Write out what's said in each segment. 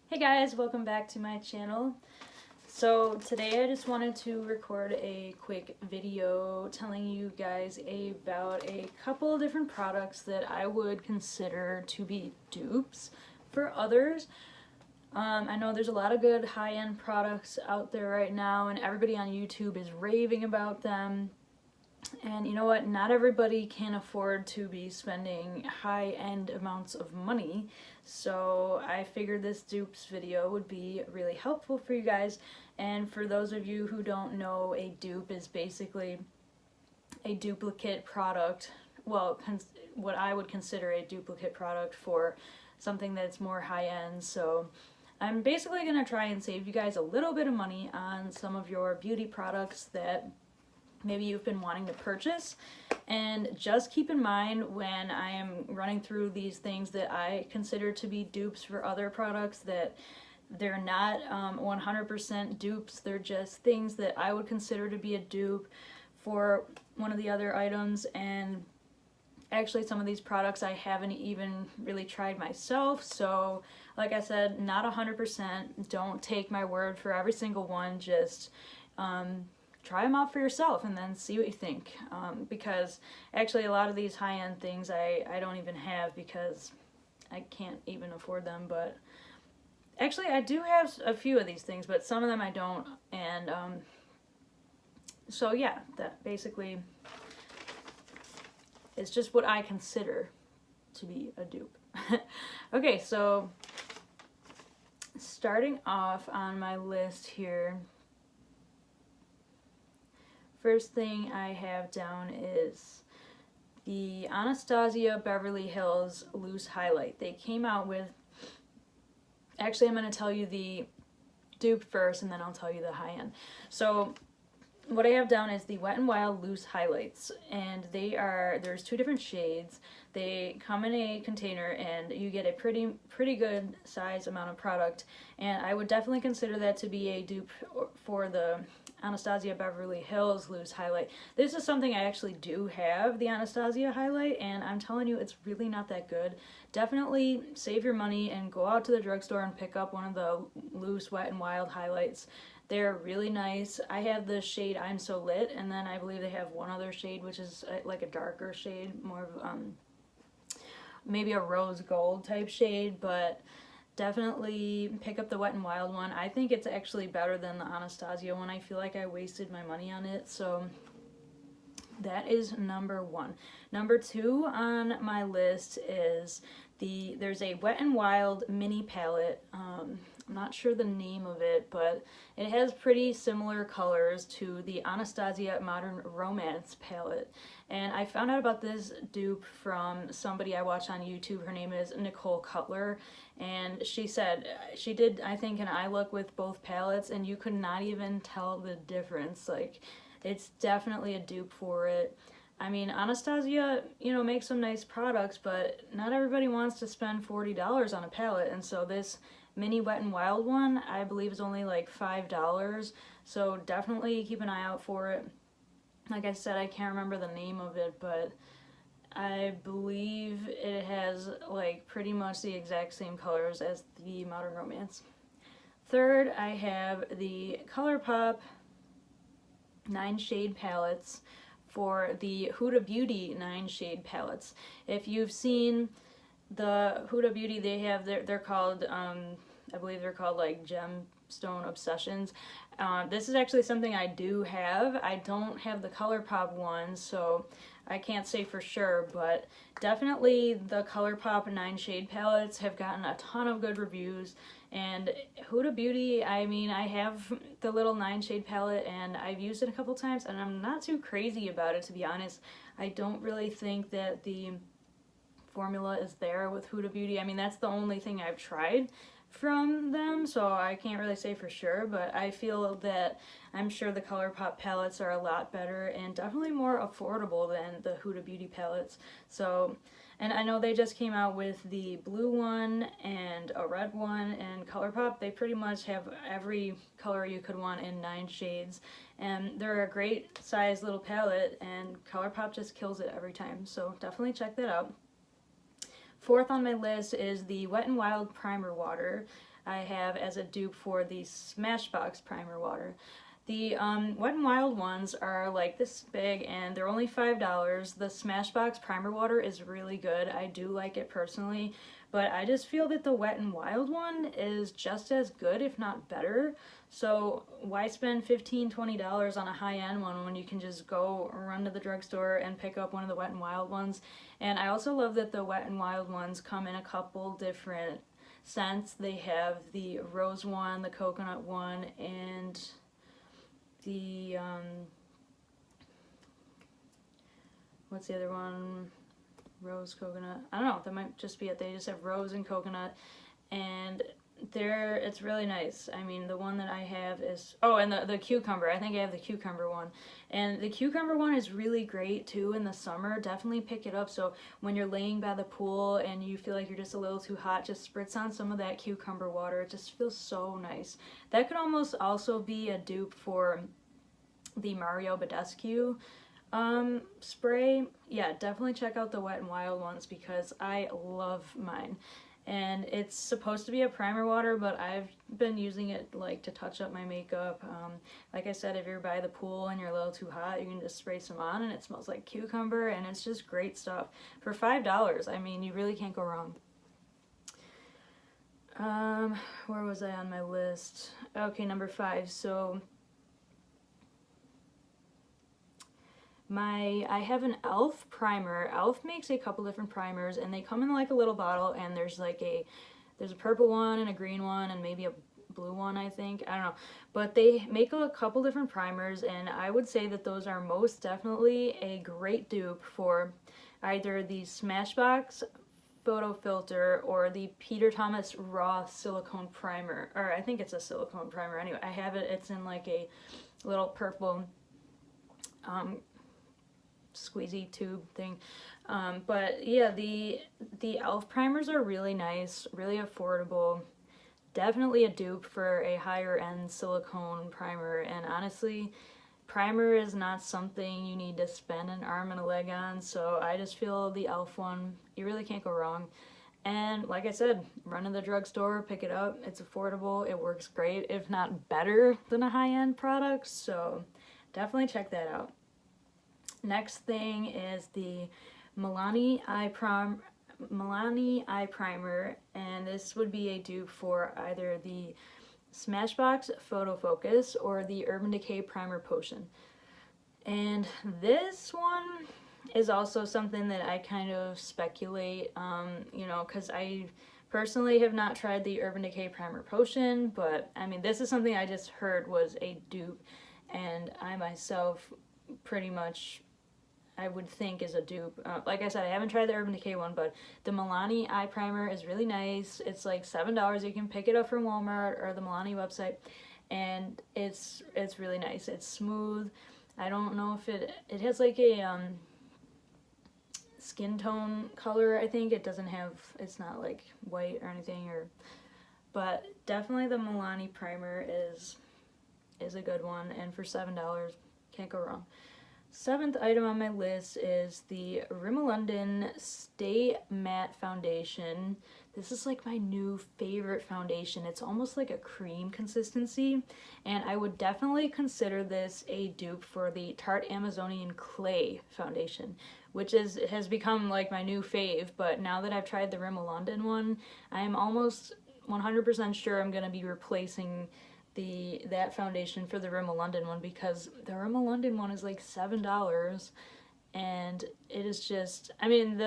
Hey guys, welcome back to my channel. So today I just wanted to record a quick video telling you guys about a couple of different products that I would consider to be dupes for others. I know there's a lot of good high-end products out there right now and everybody on YouTube is raving about them. And you know what? Not everybody can afford to be spending high-end amounts of money. So I figured this dupes video would be really helpful for you guys. And for those of you who don't know, a dupe is basically a duplicate product. Well, what I would consider a duplicate product for something that's more high-end. So I'm basically going to try and save you guys a little bit of money on some of your beauty products that maybe you've been wanting to purchase. And just keep in mind when I am running through these things that I consider to be dupes for other products that they're not 100% dupes. They're just things that I would consider to be a dupe for one of the other items. And actually some of these products I haven't even really tried myself, so like I said, not 100%. Don't take my word for every single one. Just try them out for yourself and then see what you think, because actually a lot of these high-end things I don't even have because I can't even afford them. But actually I do have a few of these things, but some of them I don't. And so yeah, that basically is just what I consider to be a dupe. Okay, so starting off on my list here, first thing I have down is the Anastasia Beverly Hills Loose Highlight. They came out with, actually I'm going to tell you the dupe first and then I'll tell you the high end. So what I have down is the Wet n Wild Loose Highlights, and there's two different shades. They come in a container and you get a pretty good size amount of product, and I would definitely consider that to be a dupe for the Anastasia Beverly Hills Loose Highlight. This is something I actually do have, the Anastasia highlight, and I'm telling you, it's really not that good. Definitely save your money and go out to the drugstore and pick up one of the loose Wet n Wild highlights. They're really nice. I have the shade I'm So Lit, and then I believe they have one other shade which is like a darker shade, more of maybe a rose gold type shade, but definitely pick up the Wet n Wild one. I think it's actually better than the Anastasia one. I feel like I wasted my money on it, so that is number one. Number two on my list is there's a Wet n Wild mini palette. I'm not sure the name of it, but it has pretty similar colors to the Anastasia Modern Romance palette. And I found out about this dupe from somebody I watch on YouTube. Her name is Nicole Cutler, and she said she did, I think, an eye look with both palettes, and you could not even tell the difference. Like, it's definitely a dupe for it. I mean, Anastasia, you know, makes some nice products, but not everybody wants to spend $40 on a palette, and so this mini Wet n Wild one, I believe, is only like $5, so definitely keep an eye out for it. Like I said, I can't remember the name of it, but I believe it has like pretty much the exact same colors as the Modern Romance. Third, I have the ColourPop 9 shade palettes for the Huda Beauty 9 shade palettes. If you've seen the Huda Beauty, they're called, I believe they're called like Gemstone Obsessions. This is actually something I do have. I don't have the ColourPop one, so I can't say for sure, but definitely the ColourPop 9 shade palettes have gotten a ton of good reviews. And Huda Beauty, I mean, I have the little 9 shade palette and I've used it a couple times and I'm not too crazy about it, to be honest. I don't really think that the formula is there with Huda Beauty. I mean, that's the only thing I've tried from them, so I can't really say for sure, but I feel that I'm sure the ColourPop palettes are a lot better and definitely more affordable than the Huda Beauty palettes. So, and I know they just came out with the blue one and a red one, and ColourPop, they pretty much have every color you could want in 9 shades, and they're a great size little palette, and ColourPop just kills it every time, so definitely check that out. Fourth on my list is the Wet n Wild Primer Water. I have as a dupe for the Smashbox Primer Water. The Wet n Wild ones are like this big and they're only $5. The Smashbox Primer Water is really good. I do like it personally, but I just feel that the Wet n Wild one is just as good, if not better. So why spend $15, $20 on a high-end one when you can just go run to the drugstore and pick up one of the Wet n Wild ones? And I also love that the Wet n Wild ones come in a couple different scents. They have the rose one, the coconut one, and the what's the other one? Rose, coconut. I don't know. That might just be it. They just have rose and coconut, and it's really nice. I mean, the one that I have is, oh, and the cucumber. I think I have the cucumber one, and the cucumber one is really great too in the summer. Definitely pick it up. So when you're laying by the pool and you feel like you're just a little too hot, just spritz on some of that cucumber water. It just feels so nice. That could almost also be a dupe for the Mario Badescu spray. Yeah, definitely check out the Wet n Wild ones because I love mine. And it's supposed to be a primer water, but I've been using it like to touch up my makeup. Like I said, if you're by the pool and you're a little too hot, you can just spray some on and it smells like cucumber and it's just great stuff. For $5, I mean, you really can't go wrong. Where was I on my list? Okay, number 5. So I have an e.l.f. primer. e.l.f. makes a couple different primers and they come in like a little bottle, and there's a purple one and a green one and maybe a blue one, I think. I don't know. But they make a couple different primers, and I would say that those are most definitely a great dupe for either the Smashbox photo filter or the Peter Thomas Raw silicone primer. Or I think it's a silicone primer. Anyway, I have it. It's in like a little purple squeezy tube thing. But yeah, the e.l.f. primers are really nice, really affordable. Definitely a dupe for a higher end silicone primer, and honestly, primer is not something you need to spend an arm and a leg on, so I just feel the e.l.f. one, you really can't go wrong. And like I said, run to the drugstore, pick it up, it's affordable, it works great, if not better than a high-end product, so definitely check that out. Next thing is the Milani Eye Primer, and this would be a dupe for either the Smashbox Photo Focus or the Urban Decay Primer Potion. And this one is also something that I kind of speculate, you know, because I personally have not tried the Urban Decay Primer Potion, but I mean, this is something I just heard was a dupe, and I myself pretty much, I would think, is a dupe. Like I said, I haven't tried the Urban Decay one, but the Milani Eye Primer is really nice. It's like $7. You can pick it up from Walmart or the Milani website, and it's really nice. It's smooth. I don't know if it has like a skin tone color. I think it doesn't have, it's not like white or anything, but definitely the Milani Primer is a good one, and for $7, can't go wrong. 7th item on my list is the Rimmel London Stay Matte Foundation. This is like my new favorite foundation. It's almost like a cream consistency, and I would definitely consider this a dupe for the Tarte Amazonian Clay Foundation, which has become like my new fave, but now that I've tried the Rimmel London one, I'm almost 100% sure I'm going to be replacing that foundation for the Rimmel London one, because the Rimmel London one is like $7, and it is just, I mean,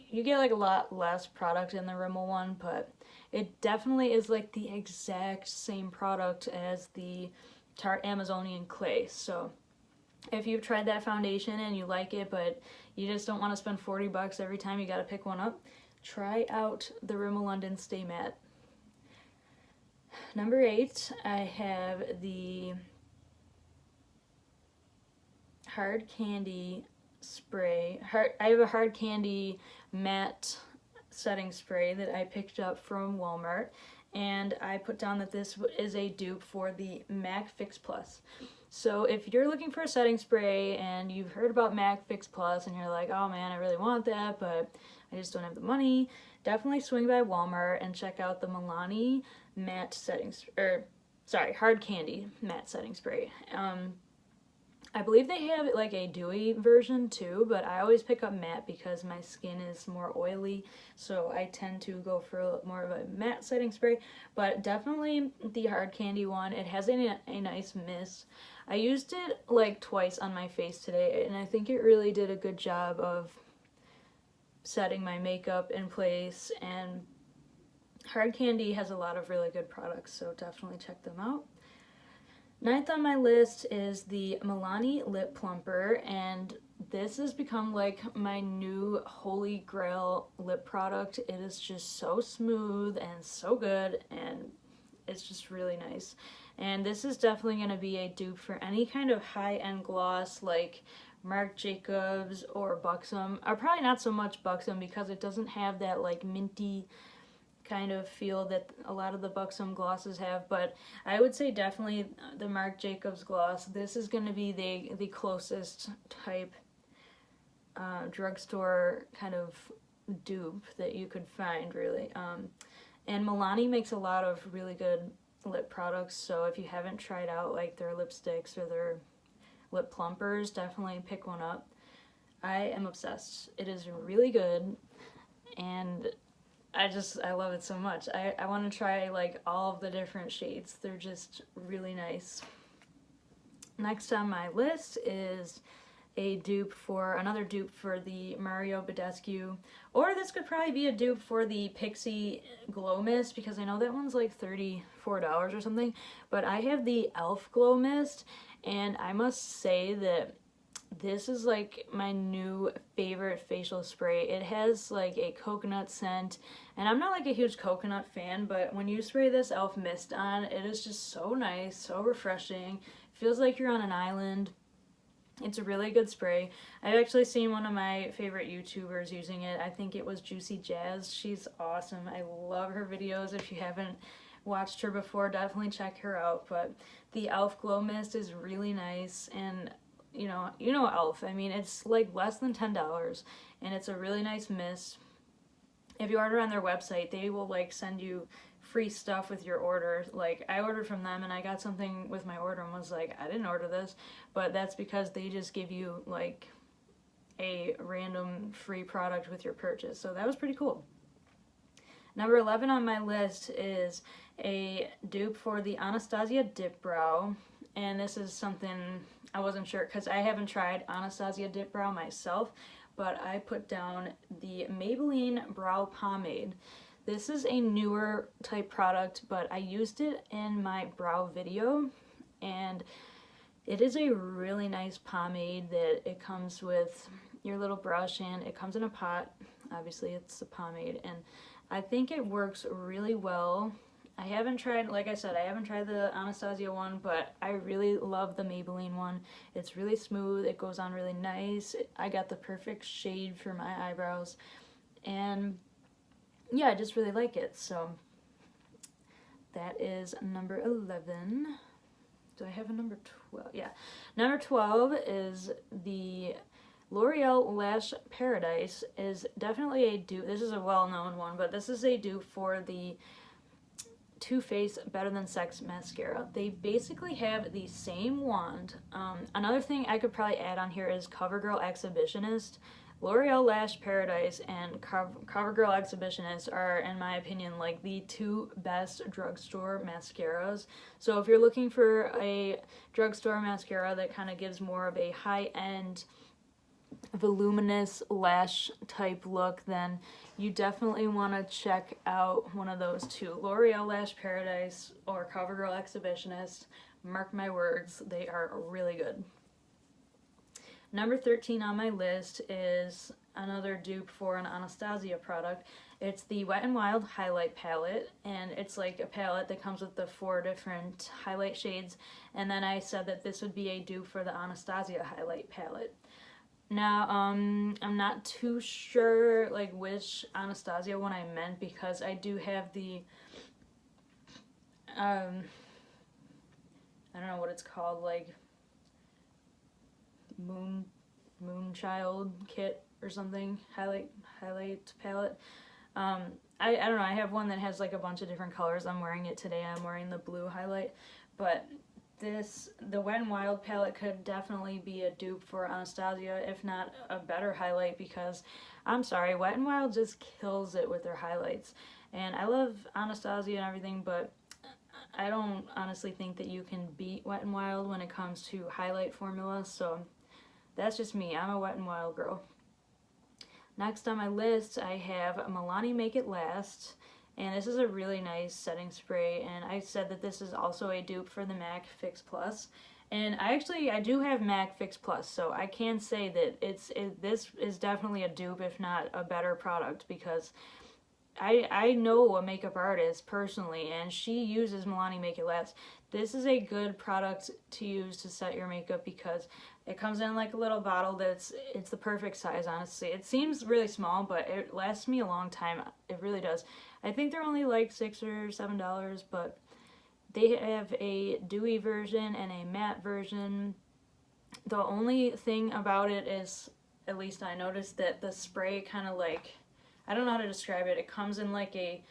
you get like a lot less product in the Rimmel one, but it definitely is like the exact same product as the Tarte Amazonian Clay. So if you've tried that foundation and you like it, but you just don't want to spend $40 every time you got to pick one up, try out the Rimmel London Stay Matte. Number 8, I have the Hard Candy spray. I have a Hard Candy matte setting spray that I picked up from Walmart, and I put down that this is a dupe for the MAC Fix Plus. So if you're looking for a setting spray and you've heard about MAC Fix Plus and you're like, oh man, I really want that, but I just don't have the money, definitely swing by Walmart and check out the Milani matte setting, hard candy matte setting spray. I believe they have like a dewy version too, but I always pick up matte because my skin is more oily, so I tend to go for more of a matte setting spray. But definitely the hard candy one. It has a nice mist. I used it like twice on my face today, and I think it really did a good job of setting my makeup in place. And hard candy has a lot of really good products, so definitely check them out. Ninth on my list is the Milani Lip Plumper, and this has become like my new holy grail lip product. It is just so smooth and so good, and it's just really nice. And this is definitely going to be a dupe for any kind of high-end gloss like Marc Jacobs or Buxom. Or probably not so much Buxom because it doesn't have that like minty kind of feel that a lot of the Buxom glosses have, but I would say definitely the Marc Jacobs gloss. This is going to be the closest type drugstore kind of dupe that you could find, really. And Milani makes a lot of really good lip products, so if you haven't tried out like their lipsticks or their lip plumpers, definitely pick one up. I am obsessed. It is really good, and I love it so much. I want to try like all of the different shades. They're just really nice. Next on my list is another dupe for the Mario Badescu, or this could probably be a dupe for the Pixie Glow Mist, because I know that one's like $34 or something, but I have the e.l.f. Glow Mist, and I must say that this is like my new favorite facial spray. It has like a coconut scent, and I'm not like a huge coconut fan, but when you spray this e.l.f. mist on, it is just so nice, so refreshing. Feels like you're on an island. It's a really good spray. I've actually seen one of my favorite YouTubers using it. I think it was Juicy Jazz. She's awesome. I love her videos. If you haven't watched her before, definitely check her out. But the e.l.f. Glow Mist is really nice, and you know e.l.f. I mean, it's like less than $10, and it's a really nice mist. If you order on their website, they will like send you free stuff with your order. Like, I ordered from them and I got something with my order and was like, I didn't order this, but that's because they just give you like a random free product with your purchase. So that was pretty cool. Number 11 on my list is a dupe for the Anastasia Dip Brow, and this is something I wasn't sure because I haven't tried Anastasia Dip Brow myself, but I put down the Maybelline Brow Pomade. This is a newer type product, but I used it in my brow video, and it is a really nice pomade that it comes with your little brush, and it comes in a pot. Obviously, it's a pomade, and I think it works really well. I haven't tried, like I said, I haven't tried the Anastasia one, but I really love the Maybelline one. It's really smooth, it goes on really nice. I got the perfect shade for my eyebrows, and yeah, I just really like it. So that is number 11. Do I have a number 12? Yeah. Number 12 is the L'Oreal Lash Paradise. Is definitely a dupe. This is a well-known one, but this is a dupe for the Too Faced Better Than Sex mascara. They basically have the same wand. Another thing I could probably add on here is CoverGirl Exhibitionist. L'Oreal Lash Paradise and CoverGirl Exhibitionist are, in my opinion, like the two best drugstore mascaras. So if you're looking for a drugstore mascara that kind of gives more of a high-end, voluminous lash type look, then you definitely want to check out one of those two, L'Oreal Lash Paradise or CoverGirl Exhibitionist. Mark my words, they are really good. Number 13 on my list is another dupe for an Anastasia product. It's the Wet n Wild Highlight Palette, and it's like a palette that comes with the 4 different highlight shades, and then I said that this would be a dupe for the Anastasia Highlight Palette. Now, I'm not too sure like which Anastasia one I meant, because I do have the, I don't know what it's called, like Moonchild kit or something, highlight palette. I don't know, I have one that has like a bunch of different colors. I'm wearing it today. I'm wearing the blue highlight, but the Wet n Wild palette could definitely be a dupe for Anastasia, if not a better highlight, because I'm sorry, Wet n Wild just kills it with their highlights. And I love Anastasia and everything, but I don't honestly think that you can beat Wet n Wild when it comes to highlight formula, so that's just me. I'm a Wet n Wild girl. Next on my list, I have Milani Make It Last, and this is a really nice setting spray, and I said that this is also a dupe for the MAC Fix Plus, and I do have MAC Fix Plus, so I can say that this is definitely a dupe, if not a better product, because I know a makeup artist personally, and she uses Milani Make It Last. This is a good product to use to set your makeup because it comes in like a little bottle it's the perfect size, honestly. It seems really small, but it lasts me a long time. It really does. I think they're only like $6 or $7, but they have a dewy version and a matte version. The only thing about it is, at least I noticed, that the spray kind of like, I don't know how to describe it. It comes in like it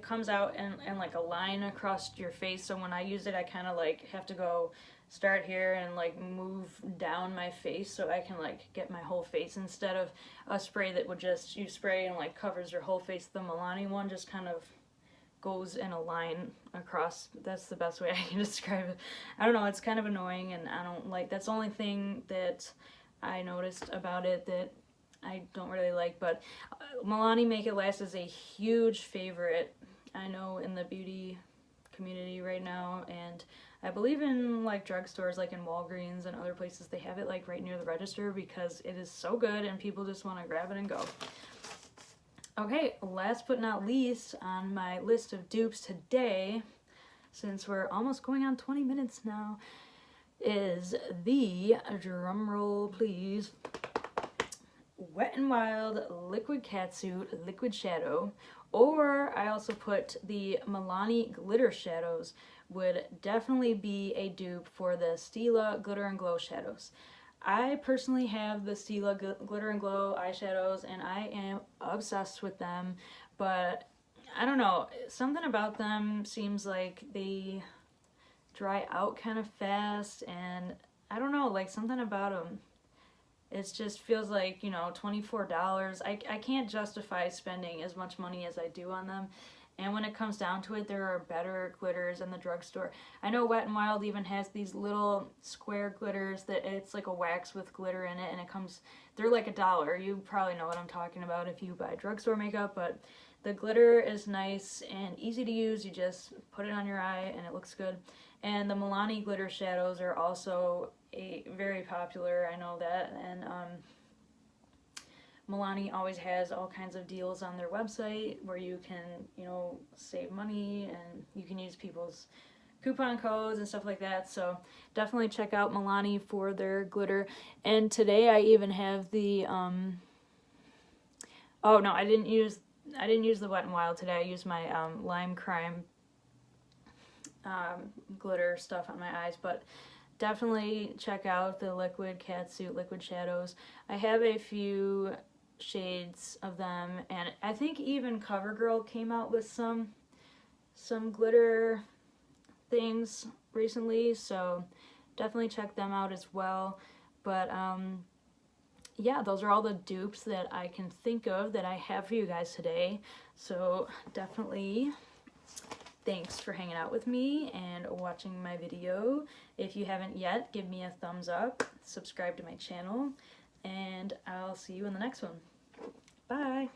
comes out and like a line across your face. So when I use it, I kind of like have to go start here and like move down my face so I can like get my whole face, instead of a spray that would just, you spray and like covers your whole face. The Milani one just kind of goes in a line across. That's the best way I can describe it. I don't know, it's kind of annoying, and I don't like, that's the only thing that I noticed about it that I don't really like. But Milani Make It Last is a huge favorite, I know, in the beauty community right now, and I believe in like drugstores, like in Walgreens and other places, they have it like right near the register because it is so good and people just want to grab it and go. Okay, last but not least on my list of dupes today, since we're almost going on 20 minutes now, is the, drumroll please, Wet n Wild Liquid Catsuit Liquid Shadow, or I also put the Milani Glitter Shadows, would definitely be a dupe for the Stila Glitter and Glow shadows. I personally have the Stila Glitter and Glow eyeshadows, and I am obsessed with them, but I don't know, something about them seems like they dry out kind of fast, and I don't know, like something about them. It just feels like, you know, $24. I can't justify spending as much money as I do on them. And when it comes down to it, there are better glitters in the drugstore. I know Wet n Wild even has these little square glitters that it's like a wax with glitter in it, and it comes, they're like $1. You probably know what I'm talking about if you buy drugstore makeup, but the glitter is nice and easy to use. You just put it on your eye and it looks good. And the Milani glitter shadows are also very popular, I know that, and Milani always has all kinds of deals on their website where you can, you know, save money, and you can use people's coupon codes and stuff like that. So definitely check out Milani for their glitter. And today I even have the oh no, I didn't use the Wet n Wild today. I used my Lime Crime glitter stuff on my eyes, but definitely check out the Liquid Catsuit Liquid Shadows. I have a few shades of them, and I think even CoverGirl came out with some glitter things recently, so definitely check them out as well. But yeah, those are all the dupes that I can think of that I have for you guys today. So definitely thanks for hanging out with me and watching my video. If you haven't yet, give me a thumbs up, subscribe to my channel, and I'll see you in the next one. Bye!